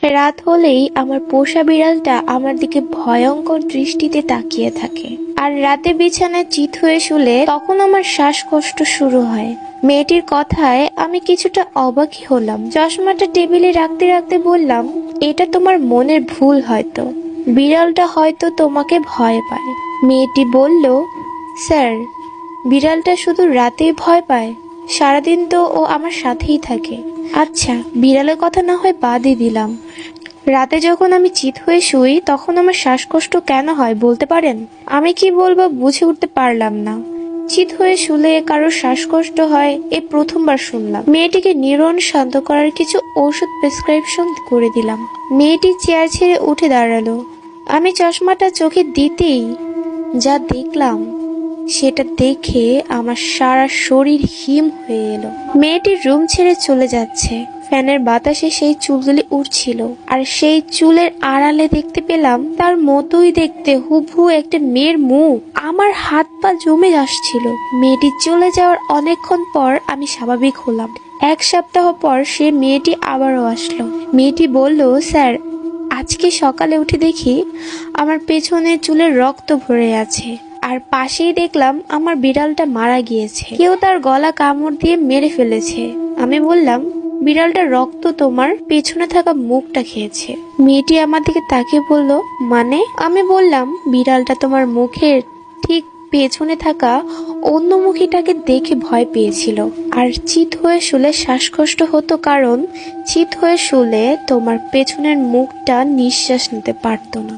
রাত হলেই আমার পোষা বিড়ালটা আমার দিকে ভয়ঙ্কর দৃষ্টিতে তাকিয়ে থাকে। আর রাতে বিছানায় চিত হয়ে শুলে তখন আমার শ্বাসকষ্ট শুরু হয়। মেয়েটির কথায় আমি কিছুটা অবাকই হলাম। চশমাটা টেবিলে রাখতে রাখতে বললাম, এটা তোমার মনের ভুল হয়তো, বিড়ালটা হয়তো তোমাকে ভয় পায়। মেয়েটি বলল, স্যার, বিড়ালটা শুধু রাতেই ভয় পায়, সারাদিন তো ও আমার সাথেই থাকে। আচ্ছা, বিড়ালের কথা না হয় বাদই দিলাম, রাতে যখন আমি চিত হয়ে শুই তখন আমার শ্বাসকষ্ট কেন হয় বলতে পারেন? আমি কি বলবো বুঝে উঠতে পারলাম না। চিত হয়ে শুলে কারোর শ্বাসকষ্ট হয় এ প্রথমবার শুনলাম। মেয়েটিকে নিরন শান্ত করার কিছু ওষুধ প্রেসক্রিপশন করে দিলাম। মেয়েটি চেয়ার ছেড়ে উঠে দাঁড়ালো। আমি চশমাটা চোখে দিতেই যা দেখলাম সেটা দেখে আমার সারা শরীর হিম হয়ে এলো। মেয়েটির রুম ছেড়ে চলে যাচ্ছে। ফ্যানের বাতাসে সেই চুলগুলি উড়ছিল, আর সেই চুলের আড়ালে দেখতে পেলাম তার মতোই দেখতে হুবহু একটা মেয়ের মুখ। আমার হাত পা জমে আসছিল। মেয়েটি চলে যাওয়ার অনেকক্ষণ পর আমি স্বাভাবিক হলাম। 1 সপ্তাহ পর সে মেয়েটি আবারও আসলো। মেয়েটি বলল, স্যার, আজকে সকালে উঠে দেখি আমার পেছনে চুলের রক্ত ভরে আছে, আর পাশেই দেখলাম আমার বিড়ালটা মারা গিয়েছে, কেউ তার গলা কামড় দিয়ে মেরে ফেলেছে। আমি বললাম, বিড়ালটার রক্ত তোমার পেছনে থাকা মুখটা খেয়েছে। মেয়েটি আমার দিকে তাকিয়ে বলল, মানে? আমি বললাম, বিড়ালটা তোমার মুখের ঠিক পেছনে থাকা অন্য মুখীটাকে দেখে ভয় পেয়েছিল, আর চিত হয়ে শুলে শ্বাসকষ্ট হতো, কারণ চিত হয়ে শুলে তোমার পেছনের মুখটা নিঃশ্বাস নিতে পারতো না।